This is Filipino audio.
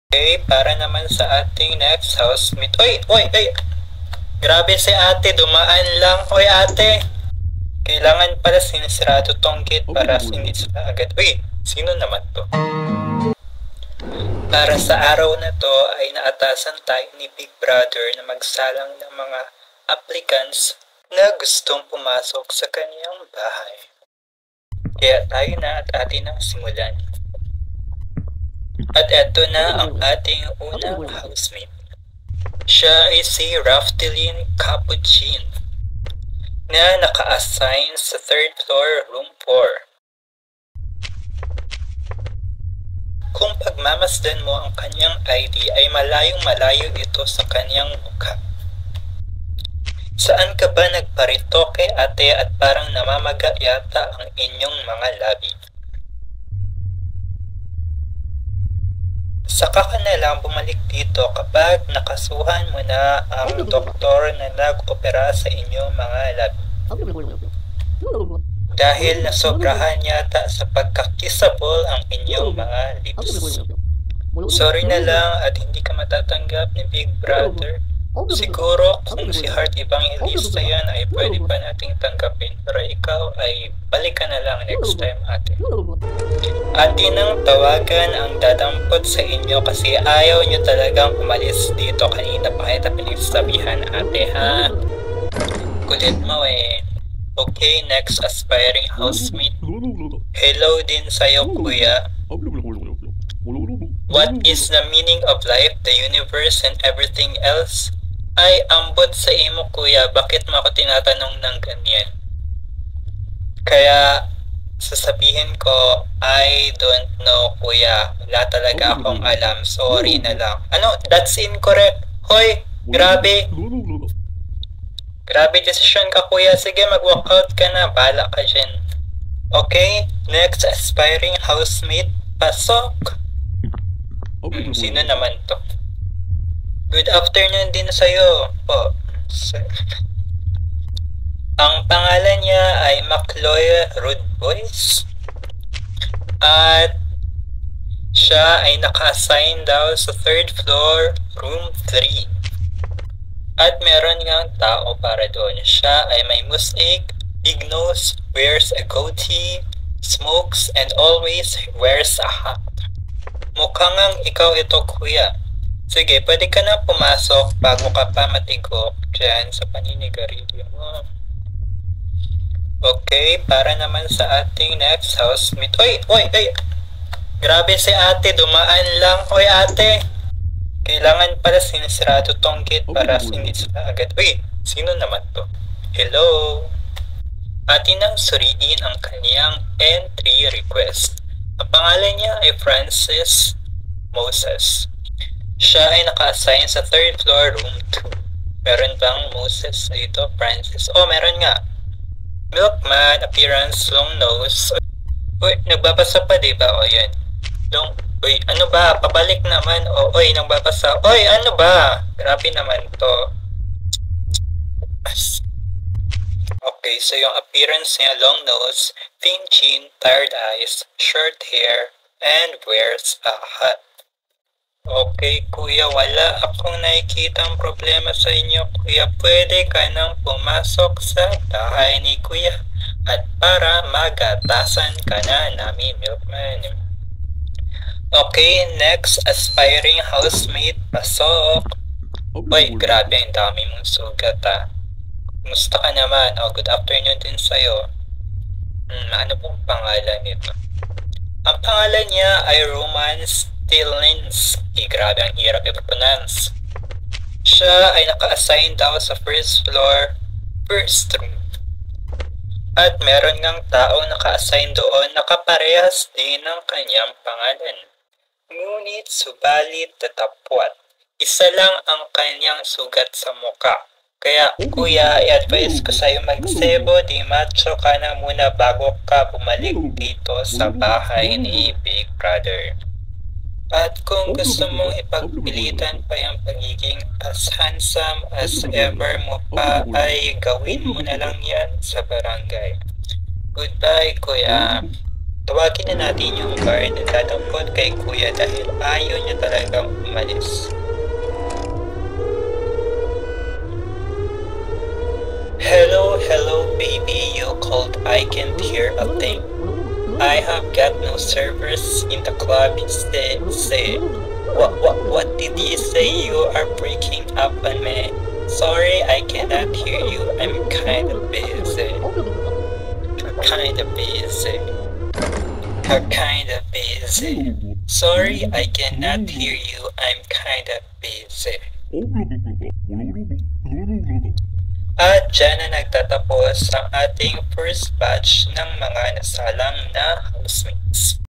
Okay, para naman sa ating next housemate. Oy! Grabe si ate, dumaan lang. Oy ate! Kailangan pala sinisirado tong gate para hindi sila agad. Uy! Sino naman to? Para sa araw na to ay naatasan tayo ni Big Brother na magsalang ng mga applicants na gustong pumasok sa kanyang bahay. Kaya tayo na at atin ang simulan. At eto na ang ating unang housemate. Siya ay si Rafteline Capuchin na naka-assign sa 3rd floor, room 4. Kung pagmamasdan mo ang kanyang ID ay malayong-malayo ito sa kanyang mukha. Saan ka ba nagparitoke ate at parang namamaga yata ang inyong mga labi? Saka ka na lang bumalik dito kapag nakasuhan mo na ang doktor na nag-opera sa inyong mga labi. Dahil nasobrahan yata sa pagkakissable ang inyong mga lips. Sorry na lang at hindi ka matatanggap ni Big Brother. Siguro kung si Heart Evangelista yan ay pwede pa nating tanggapin. Pero ikaw ay balik ka na lang next time ate. Atin ang tawagan ang dadampot sa inyo kasi ayaw nyo talagang umalis dito. Kanina pa kita pinagsasabihan ate ha. Kulit mo eh. Okay, next aspiring housemate. Hello din sa'yo kuya. What is the meaning of life, the universe, and everything else? Ay, ambot sa imo kuya, bakit mo ako tinatanong ng ganyan? Kaya, sasabihin ko, I don't know kuya. Wala talaga akong alam. Sorry na lang. Ano? That's incorrect. Hoy, grabe. Grabe decision ka kuya. Sige, mag-walkout ka na. Bahala ka dyan. Okay, next aspiring housemate. Pasok. Sino naman to? Good afternoon din sa'yo po. Ang pangalan niya ay Macloy Rudboys. At siya ay naka-assign daw sa 3rd floor, room 3. At meron ngang tao para doon. Siya ay may mosaic, big nose, wears a goatee, smokes, and always wears a hat. Mukhang ang ikaw ito kuya. Sige, pwede ka na pumasok bago ka pa matigok dyan sa paninigarilyo mo. Okay, para naman sa ating next housemate. Oy! Grabe si ate, dumaan lang. Oy ate! Kailangan pala sinisirado tong gate para hindi sila agad. Uy! Sino naman to? Hello! Atin ang suriin ang kaniyang entry request. Ang pangalan niya ay Francis Moses. Siya ay naka-assign sa 3rd floor, room 2. Meron bang Moses dito? Francis? Oh, meron nga. Milkman, appearance, long nose. Uy, nagbabasa pa diba? O, yan. Uy, ano ba? Pabalik naman. O, oy, nagbabasa. Oy, ano ba? Grabe naman to. Okay, so yung appearance niya, long nose, thin chin, tired eyes, short hair, and wears a hat. Okay, kuya, wala akong nakikitang problema sa inyo, kuya. Pwede ka nang pumasok sa bahay ni kuya at para magatasan ka na namin, milkman. Okay, next aspiring housemate, pasok. Uy, grabe, ang dami mong sugat ah. Kumusta ka naman? Oh, good afternoon din sa'yo. Ano pong pangalan nito? Ang pangalan niya ay Roman Stilinski. Grabe, ang hirap i-pronounce. Siya ay naka-assign daw sa 1st floor, 1st room. At meron ngang taong naka-assign doon nakaparehas din ng kanyang pangalan. Ngunit subalit tatapwat. Isa lang ang kanyang sugat sa muka. Kaya kuya, i-advise ko sa'yo magsebo di macho ka na muna bago ka bumalik dito sa bahay ni Big Brother. At kung gusto mong ipagpilitan pa yung pagiging as handsome as ever mo pa ay gawin mo na lang yan sa barangay. Goodbye kuya. Tawagin na natin yung guard na dadampot kay kuya dahil ayaw niya talagang umalis. Hello baby, you called, I can't hear a thing. I have got no servers in the club. Say, what did you say? You are breaking up on me. Sorry, I cannot hear you. I'm kind of busy. Sorry, I cannot hear you. I'm kind of busy. At dyan na nagtatapos ang ating first batch ng mga nasalang na housemates.